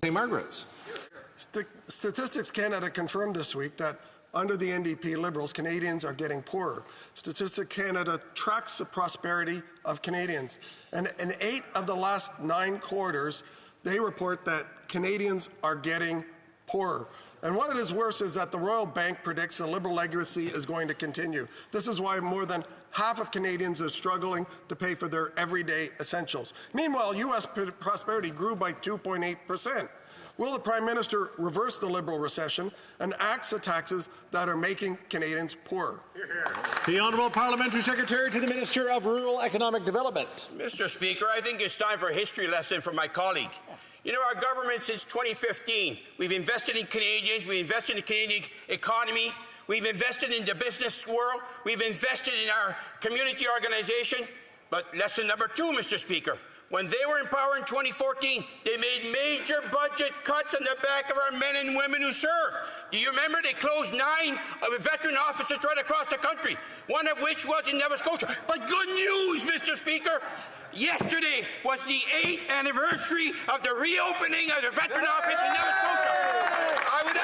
St. Margaret's. Statistics Canada confirmed this week that under the NDP Liberals, Canadians are getting poorer. Statistics Canada tracks the prosperity of Canadians. And in 8 of the last 9 quarters, they report that Canadians are getting poorer. And what is worse is that the Royal Bank predicts the Liberal legacy is going to continue. This is why more than half of Canadians are struggling to pay for their everyday essentials. Meanwhile, U.S. prosperity grew by 2.8%. Will the Prime Minister reverse the Liberal recession and axe the taxes that are making Canadians poorer? The Honourable Parliamentary Secretary to the Minister of Rural Economic Development. Mr. Speaker, I think it's time for a history lesson from my colleague. You know, our government since 2015, we've invested in Canadians, we've invested in the Canadian economy, we've invested in the business world, we've invested in our community organization. But lesson number 2, Mr. Speaker, when they were in power in 2014, they made major budget cuts on the back of our men and women who serve. Do you remember they closed 9 veteran offices right across the country, one of which was in Nova Scotia? But good news, Mr. Speaker, yesterday was the 8th anniversary of the reopening of the veteran office in Nova Scotia. I would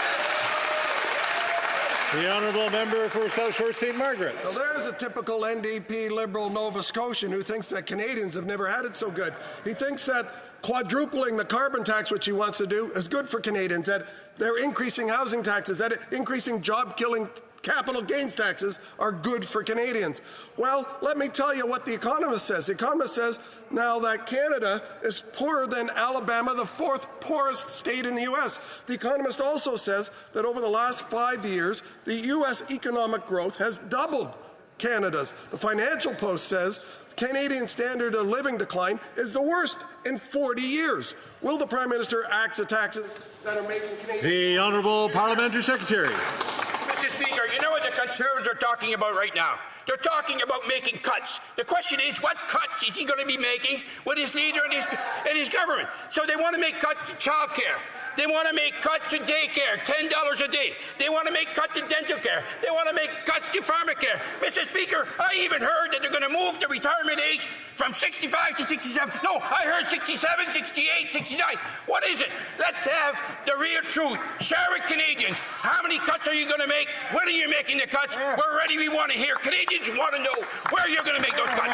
The Honourable Member for South Shore St. Margaret's. Well, there's a typical NDP Liberal Nova Scotian who thinks that Canadians have never had it so good. He thinks that quadrupling the carbon tax, which he wants to do, is good for Canadians, that they're increasing housing taxes, that increasing job-killing capital gains taxes are good for Canadians. Well, let me tell you what The Economist says. The Economist says now that Canada is poorer than Alabama, the 4th poorest state in the U.S. The Economist also says that over the last 5 years, the U.S. economic growth has doubled Canada's. The Financial Post says Canadian standard of living decline is the worst in 40 years. Will the Prime Minister axe the taxes that are making Canadians... The Honourable Parliamentary Secretary. Mr. Speaker, you know what the Conservatives are talking about right now? They're talking about making cuts. The question is, what cuts is he going to be making with his leader and his government? So they want to make cuts to child care. They want to make cuts to daycare, $10 a day. They want to make cuts to dental care. They want to make cuts to pharmacare. Mr. Speaker, I even heard that they're going to move the retirement age from 65 to 67. No, I heard 67, 68, 69. What is it? Let's have the real truth. Share with Canadians. How many cuts are you going to make? When are you making the cuts? We're ready. We want to hear. Canadians want to know where you're going to make those cuts.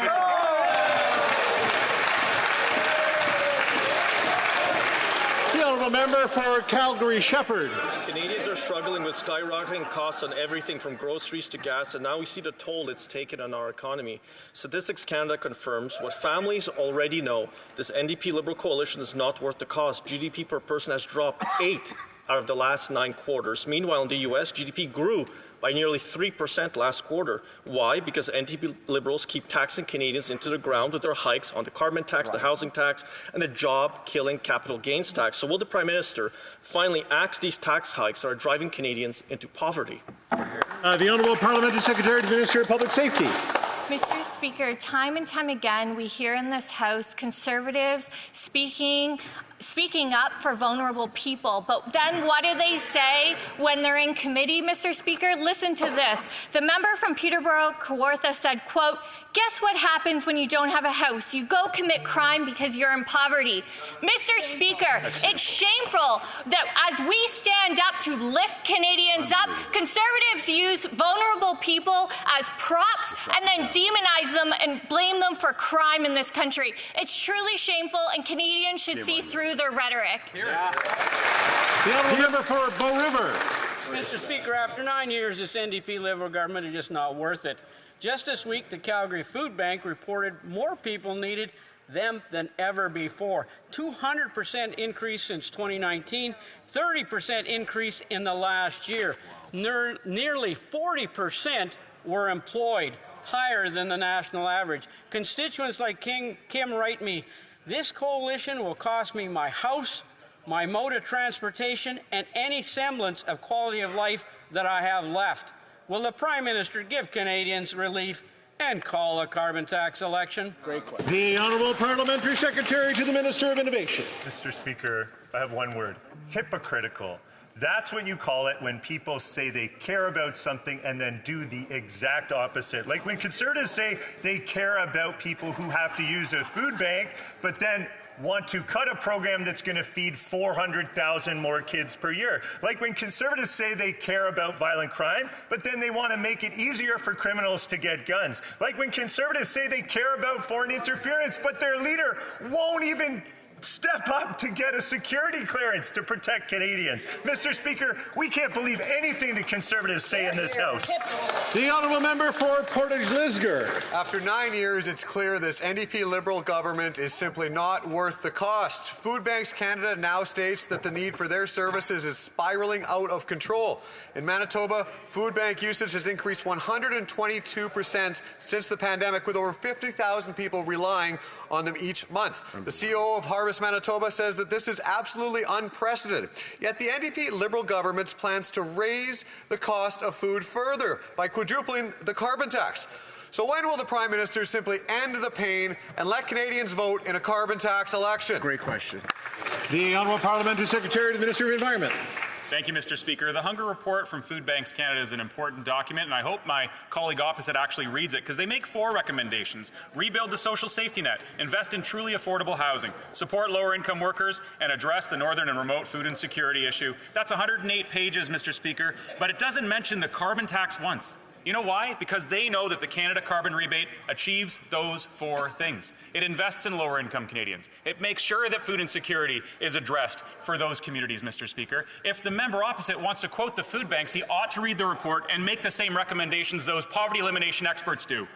The Honourable Member for Calgary-Shepherd. Canadians are struggling with skyrocketing costs on everything from groceries to gas, and now we see the toll it's taken on our economy. Statistics Canada confirms what families already know. This NDP Liberal coalition is not worth the cost. GDP per person has dropped 8 out of the last 9 quarters. Meanwhile, in the U.S., GDP grew by nearly 3% last quarter. Why? Because NDP Liberals keep taxing Canadians into the ground with their hikes on the carbon tax, the housing tax, and the job-killing capital gains tax. So will the Prime Minister finally axe these tax hikes that are driving Canadians into poverty? The Honourable Parliamentary Secretary to the Minister of Public Safety. Mr. Speaker, time and time again, we hear in this House Conservatives speaking up for vulnerable people. But then what do they say when they're in committee, Mr. Speaker? Listen to this. The member from Peterborough-Kawartha said, quote, "Guess what happens when you don't have a house? You go commit crime because you're in poverty." Mr. Speaker, it's shameful that as we stand up to lift Canadians up, Conservatives use vulnerable people as props and then demonize them and blame them for crime in this country. It's truly shameful, and Canadians should see through their rhetoric. The Honourable Member for Bow River. Mr. Speaker, after 9 years, this NDP Liberal government is just not worth it. Just this week, the Calgary Food Bank reported more people needed them than ever before. 200% increase since 2019, 30% increase in the last year. Nearly 40% were employed, higher than the national average. Constituents like Kim write me, "This coalition will cost me my house, my mode of transportation, and any semblance of quality of life that I have left." Will the Prime Minister give Canadians relief and call a carbon tax election? Great question. The Honourable Parliamentary Secretary to the Minister of Innovation. Mr. Speaker, I have one word: hypocritical. That's what you call it when people say they care about something and then do the exact opposite. Like when Conservatives say they care about people who have to use a food bank, but then want to cut a program that's going to feed 400,000 more kids per year. Like when Conservatives say they care about violent crime, but then they want to make it easier for criminals to get guns. Like when Conservatives say they care about foreign interference, but their leader won't even step up to get a security clearance to protect Canadians. Mr. Speaker, we can't believe anything the Conservatives say in this House. The honourable member for Portage-Lisgar. After 9 years, it's clear this NDP Liberal government is simply not worth the cost. Food Banks Canada now states that the need for their services is spiralling out of control. In Manitoba, food bank usage has increased 122% since the pandemic, with over 50,000 people relying on them each month. The CEO of Harvest Manitoba says that this is absolutely unprecedented. Yet the NDP Liberal government's plans to raise the cost of food further by quadrupling the carbon tax. So when will the Prime Minister simply end the pain and let Canadians vote in a carbon tax election? Great question. The honourable parliamentary secretary to the Minister of Environment. Thank you, Mr. Speaker. The Hunger Report from Food Banks Canada is an important document, and I hope my colleague opposite actually reads it, because they make 4 recommendations. Rebuild the social safety net, invest in truly affordable housing, support lower-income workers, and address the northern and remote food insecurity issue. That's 108 pages, Mr. Speaker, but it doesn't mention the carbon tax once. You know why? Because they know that the Canada Carbon Rebate achieves those 4 things. It invests in lower-income Canadians. It makes sure that food insecurity is addressed for those communities, Mr. Speaker. If the member opposite wants to quote the food banks, he ought to read the report and make the same recommendations those poverty elimination experts do.